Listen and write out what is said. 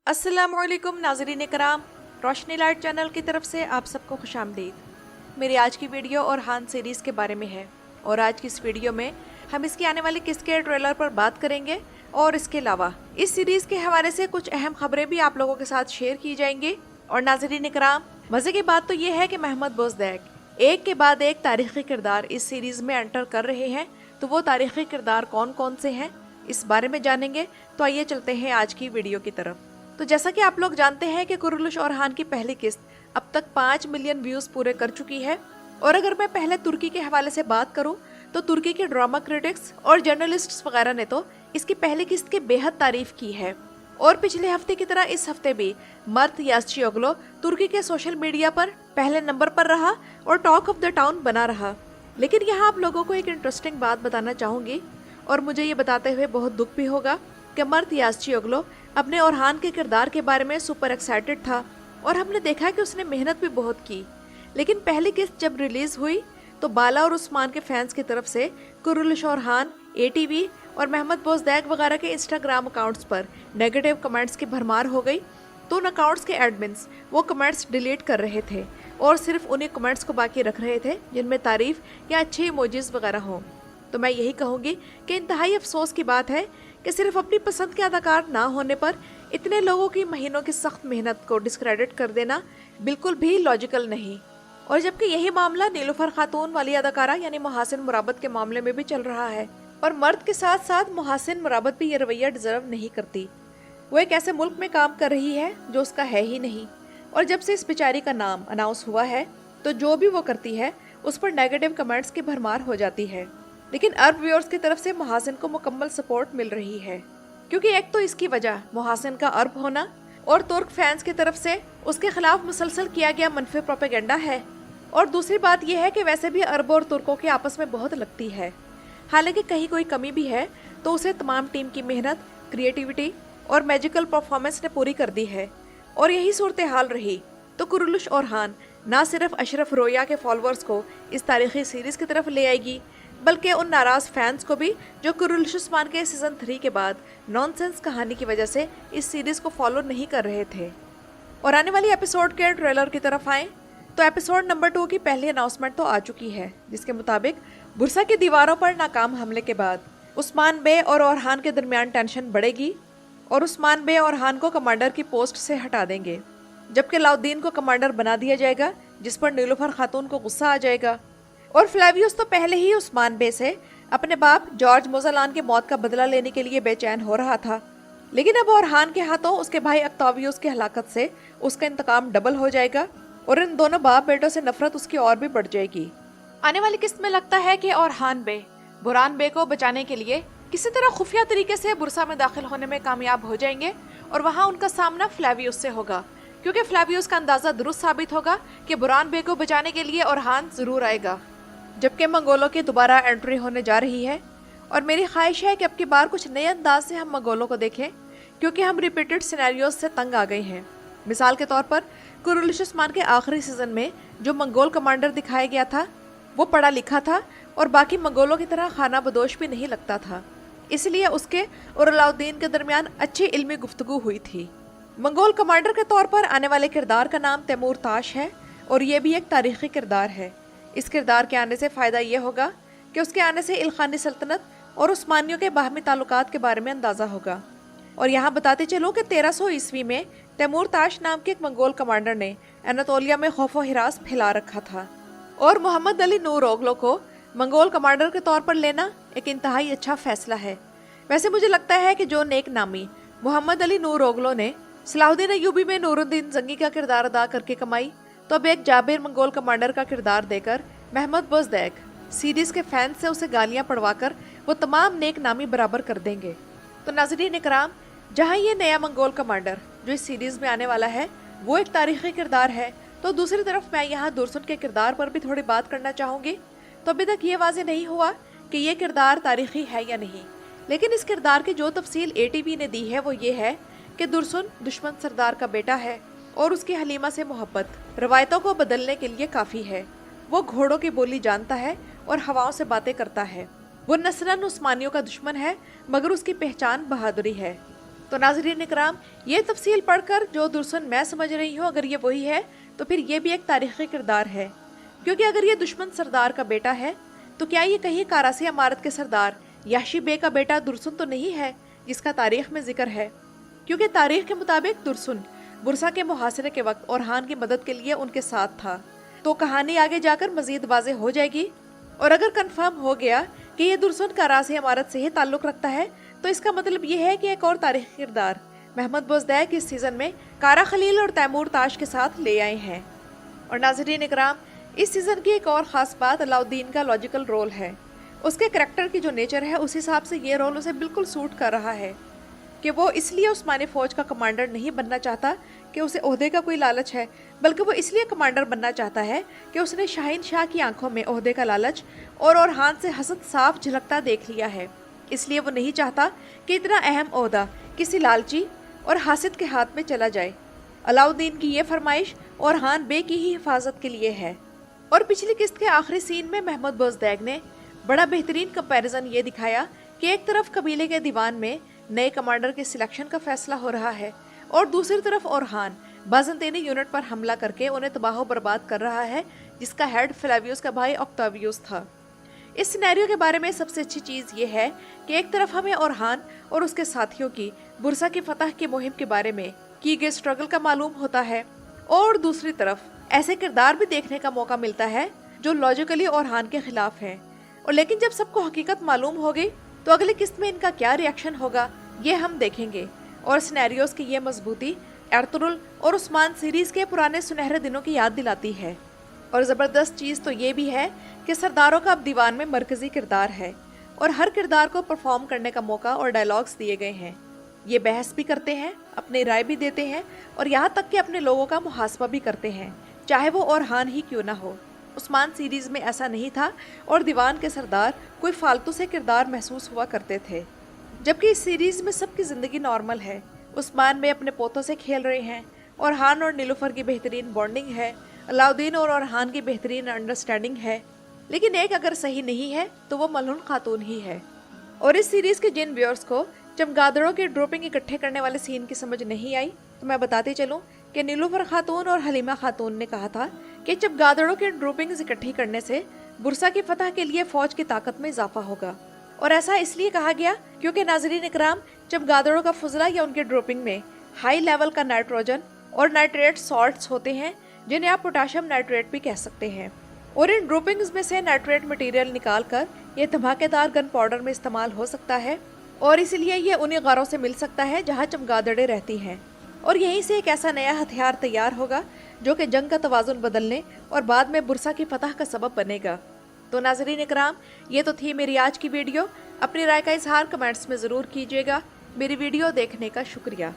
अस्सलामुअलैकुम नाज़रीन कराम, रोशनी लाइट चैनल की तरफ से आप सबको खुशामदीद। मेरी आज की वीडियो ओरहान सीरीज़ के बारे में है और आज की इस वीडियो में हम इसकी आने वाली किस्त के ट्रेलर पर बात करेंगे और इसके अलावा इस सीरीज़ के हवाले से कुछ अहम खबरें भी आप लोगों के साथ शेयर की जाएंगी। और नाज़रीन कराम, मज़े की बात तो ये है कि महमूद बोज़दैक एक के बाद एक तारीख़ी किरदार इस सीरीज़ में एंटर कर रहे हैं। तो वो तारीख़ी किरदार कौन कौन से हैं, इस बारे में जानेंगे। तो आइए चलते हैं आज की वीडियो की तरफ। तो जैसा कि आप लोग जानते हैं कि कुरुलुश ओरहान की पहली किस्त अब तक 5 मिलियन व्यूज़ पूरे कर चुकी है। और अगर मैं पहले तुर्की के हवाले से बात करूं तो तुर्की के ड्रामा क्रिटिक्स और जर्नलिस्ट्स वगैरह ने तो इसकी पहली किस्त की बेहद तारीफ की है। और पिछले हफ्ते की तरह इस हफ्ते भी मर्त याज़चीओग्लू तुर्की के सोशल मीडिया पर पहले नंबर पर रहा और टॉक ऑफ द टाउन बना रहा। लेकिन यहाँ आप लोगों को एक इंटरेस्टिंग बात बताना चाहूँगी और मुझे ये बताते हुए बहुत दुख भी होगा कि मर्त याज़चीओग्लू अपने ओरहान के किरदार के बारे में सुपर एक्साइटेड था और हमने देखा कि उसने मेहनत भी बहुत की। लेकिन पहली किस्त जब रिलीज हुई तो बाला और उस्मान के फैंस की तरफ से कुरुलुश ओरहान, एटीवी और महमूद बोज़दैक वगैरह के इंस्टाग्राम अकाउंट्स पर नेगेटिव कमेंट्स की भरमार हो गई। तो उन अकाउंट्स के एडमिन्स वो कमेंट्स डिलीट कर रहे थे और सिर्फ उन्हीं कमेंट्स को बाकी रख रहे थे जिनमें तारीफ या अच्छे इमोजीज वगैरह हों। तो मैं यही कहूँगी कि इंतहाई अफसोस की बात है कि सिर्फ अपनी पसंद के अदाकार ना होने पर इतने लोगों की महीनों की सख्त मेहनत को डिस्क्रेडिट कर देना बिल्कुल भी लॉजिकल नहीं। और जबकि यही मामला नीलूफर खातून वाली अदाकारा यानी मोहसिन मुराबत के मामले में भी चल रहा है। और मर्द के साथ साथ मोहसिन मुराबत भी ये रवैया डिजर्व नहीं करती। वो एक ऐसे मुल्क में काम कर रही है जो उसका है ही नहीं। और जब से इस बेचारी का नाम अनाउंस हुआ है तो जो भी वो करती है उस पर नेगेटिव कमेंट्स की भरमार हो जाती है। लेकिन अरब व्यूअर्स की तरफ से मोहसिन को मुकम्मल सपोर्ट मिल रही है, क्योंकि एक तो इसकी वजह मोहसिन का अरब होना और तुर्क फैंस की तरफ से उसके खिलाफ मुसलसल किया गया मनफी प्रोपेगेंडा है। और दूसरी बात यह है कि वैसे भी अरबों और तुर्कों की आपस में बहुत लगती है। हालांकि कहीं कोई कमी भी है तो उसे तमाम टीम की मेहनत, क्रिएटिविटी और मैजिकल परफॉर्मेंस ने पूरी कर दी है। और यही सूरत हाल रही तो कुरुलुश ओरहान ना सिर्फ अशरफ रोया के फॉलोअर्स को इस तारीखी सीरीज की तरफ ले आएगी, बल्कि उन नाराज फैंस को भी जो कुरुलुश उस्मान के सीजन 3 के बाद नॉनसेंस कहानी की वजह से इस सीरीज को फॉलो नहीं कर रहे थे। और आने वाली एपिसोड के ट्रेलर की तरफ आएं तो एपिसोड नंबर 2 की पहली अनाउंसमेंट तो आ चुकी है, जिसके मुताबिक बुरसा की दीवारों पर नाकाम हमले के बाद उस्मान बे और ओरहान के दरमियान टेंशन बढ़ेगी और उस्मान बे ओरहान को कमांडर की पोस्ट से हटा देंगे, जबकि अलाउद्दीन को कमांडर बना दिया जाएगा, जिस पर नीलूफर खातून को गुस्सा आ जाएगा। और फ्लेवियस तो पहले ही उस्मान बे से अपने बाप जॉर्ज मोज़लान की मौत का बदला लेने के लिए बेचैन हो रहा था। लेकिन अब ओरहान के हाथों उसके भाई अक्तावियस की हलाकत से उसका इंतकाम डबल हो जाएगा और इन दोनों बाप बेटों से नफरत उसकी और भी बढ़ जाएगी। आने वाली किस्त में लगता है कि ओरहान बे बुरान बे को बचाने के लिए किसी तरह खुफिया तरीके से बुरसा में दाखिल होने में कामयाब हो जाएंगे और वहाँ उनका सामना फ्लेवियस से होगा, क्योंकि फ्लेवियस का अंदाजा दुरुस्त साबित होगा कि बुरान बे को बचाने के लिए ओरहान जरूर आएगा। जबकि मंगोलों की दोबारा एंट्री होने जा रही है और मेरी ख्वाहिश है कि अब की बार कुछ नए अंदाज से हम मंगोलों को देखें, क्योंकि हम रिपीटेड सिनेरियोज से तंग आ गए हैं। मिसाल के तौर पर कुरुलुश उस्मान के आखिरी सीजन में जो मंगोल कमांडर दिखाया गया था वो पढ़ा लिखा था और बाकी मंगोलों की तरह खाना बदोश भी नहीं लगता था, इसलिए उसके और अलाउद्दीन के दरमियान अच्छी इल्मी गुफ्तगू हुई थी। मंगोल कमांडर के तौर पर आने वाले किरदार का नाम तैमूर ताश है और ये भी एक तारीखी किरदार है। इस किरदार के आने से फ़ायदा ये होगा कि उसके आने से इल्खानी सल्तनत और उस्मानियों के बाहमी ताल्लुकात के बारे में अंदाज़ा होगा। और यहाँ बताते चलो कि 1300 ईस्वी में तैमूर ताश नाम के एक मंगोल कमांडर ने अनातोलिया में खौफ व हिरास फैला रखा था और मोहम्मद अली नूर ओगलो को मंगोल कमांडर के तौर पर लेना एक इंतहाई अच्छा फैसला है। वैसे मुझे लगता है कि जो नेक नामी मोहम्मद अली नूर ओगलो ने सलाहुद्दीन अय्यूबी में नूरुद्दीन जंगी का किरदार अदा करके कमाई, तो अब एक जाबिर मंगोल कमांडर का किरदार देकर महमूद बोज़दैक सीरीज के फैंस से उसे गालियां पढ़वाकर वो तमाम नेक नामी बराबर कर देंगे। तो नाज़रीन इकराम, जहां ये नया मंगोल कमांडर जो इस सीरीज में आने वाला है वो एक तारीखी किरदार है, तो दूसरी तरफ मैं यहाँ दुरसुन के किरदार पर भी थोड़ी बात करना चाहूँगी। तो अभी तक ये वाज़ेह नहीं हुआ कि ये किरदार तारीखी है या नहीं, लेकिन इस किरदार की जो तफसील एटीवी ने दी है वो ये है कि दुरसुन दुश्मन सरदार का बेटा है और उसकी हलीमा से मोहब्बत रवायतों को बदलने के लिए काफ़ी है। वो घोड़ों की बोली जानता है और हवाओं से बातें करता है। वो नस्लन उस्मानियों का दुश्मन है, मगर उसकी पहचान बहादुरी है। तो नाज़रीन इकराम, ये तफसील पढ़कर जो दुश्मन मैं समझ रही हूँ, अगर ये वही है तो फिर ये भी एक तारीखी किरदार है। क्योंकि अगर ये दुश्मन सरदार का बेटा है तो क्या ये कहीं कारासी अमारत के सरदार याशी बे का बेटा दुर्सुन तो नहीं है जिसका तारीख में जिक्र है? क्योंकि तारीख के मुताबिक दुर्सुन बुरसा के मुहासरे के वक्त ओरहान की मदद के लिए उनके साथ था। तो कहानी आगे जाकर मजीद वाज़ेह हो जाएगी। और अगर कंफर्म हो गया कि ये दुर्सुन कारासी अमारत से ही ताल्लुक़ रखता है तो इसका मतलब ये है कि एक और तारीखी किरदार महमूद बोजदैक इस सीज़न में कारा खलील और तैमूर ताश के साथ ले आए हैं। और नाज़रीन इकराम, इस सीज़न की एक और ख़ास बात अलाउद्दीन का लॉजिकल रोल है। उसके करैक्टर की जो नेचर है उस हिसाब से ये रोल उसे बिल्कुल सूट कर रहा है कि वो इसलिए उस्मानी फ़ौज का कमांडर नहीं बनना चाहता कि उसे ओहदे का कोई लालच है, बल्कि वो इसलिए कमांडर बनना चाहता है कि उसने शाहीन शाह की आंखों में ओहदे का लालच और ओरहान से हसद साफ झलकता देख लिया है। इसलिए वो नहीं चाहता कि इतना अहम ओहदा किसी लालची और हासिद के हाथ में चला जाए। अलाउद्दीन की ये फरमाइश ओरहान बे की ही हिफाजत के लिए है। और पिछली किस्त के आखिरी सीन में महमूद बोजदैक ने बड़ा बेहतरीन कंपैरिजन ये दिखाया कि एक तरफ कबीले के दीवान में नए कमांडर के सिलेक्शन का फैसला हो रहा है और दूसरी तरफ ओरहान बाज़ंतीनी यूनिट पर हमला करके उन्हें तबाह बर्बाद कर रहा है, जिसका हेड फ्लेवियस का भाई ऑक्टावियस था। इस सिनेरियो के बारे में सबसे अच्छी चीज़ ये है कि एक तरफ हमें ओरहान और उसके साथियों की बुरसा की फतह की मुहिम के बारे में की गई स्ट्रगल का मालूम होता है, और दूसरी तरफ ऐसे किरदार भी देखने का मौका मिलता है जो लॉजिकली ओरहान के खिलाफ हैं। और लेकिन जब सबको हकीकत मालूम हो गई तो अगली किस्त में इनका क्या रिएक्शन होगा ये हम देखेंगे। और सिनेरियोस की ये मजबूती एर्तुगरुल और उस्मान सीरीज के पुराने सुनहरे दिनों की याद दिलाती है। और ज़बरदस्त चीज़ तो ये भी है कि सरदारों का अब दीवान में मरकजी किरदार है और हर किरदार को परफॉर्म करने का मौका और डायलॉग्स दिए गए हैं। ये बहस भी करते हैं, अपनी राय भी देते हैं और यहाँ तक कि अपने लोगों का मुहासबा भी करते हैं, चाहे वो ओरहान ही क्यों ना हो। उस्मान सीरीज़ में ऐसा नहीं था और दीवान के सरदार कोई फालतू से किरदार महसूस हुआ करते थे, जबकि इस सीरीज़ में सबकी ज़िंदगी नॉर्मल है। उस्मान में अपने पोतों से खेल रहे हैं, ओरहान और नीलूफर की बेहतरीन बॉन्डिंग है, अलाउद्दीन और ओरहान की बेहतरीन अंडरस्टैंडिंग है। लेकिन एक अगर सही नहीं है तो वो मलहून खातून ही है। और इस सीरीज़ के जिन व्यूअर्स को चमगादड़ों के ड्रोपिंग इकट्ठे करने वाले सीन की समझ नहीं आई तो मैं बताते चलूँ कि नीलूफर खातून और हलीमा खातून ने कहा था कि चमगादड़ों के ड्रोपिंग्स इकट्ठी करने से बुरसा की फतह के लिए फ़ौज की ताकत में इजाफा होगा। और ऐसा इसलिए कहा गया क्योंकि नाज़रीन इकराम, चमगादड़ों का फुजला या उनके ड्रोपिंग में हाई लेवल का नाइट्रोजन और नाइट्रेट सॉल्ट्स होते हैं, जिन्हें आप पोटाशियम नाइट्रेट भी कह सकते हैं। और इन ड्रोपिंग्स में से नाइट्रेट मटेरियल निकाल कर ये धमाकेदार गन पाउडर में इस्तेमाल हो सकता है, और इसलिए ये उन्हीं गारों से मिल सकता है जहाँ चमगादड़ें रहती हैं। और यहीं से एक ऐसा नया हथियार तैयार होगा जो कि जंग का तवाज़ुन बदलने और बाद में बुरसा की फतह का सबब बनेगा। तो नाज़रीन इकराम, ये तो थी मेरी आज की वीडियो। अपनी राय का इजहार कमेंट्स में ज़रूर कीजिएगा। मेरी वीडियो देखने का शुक्रिया।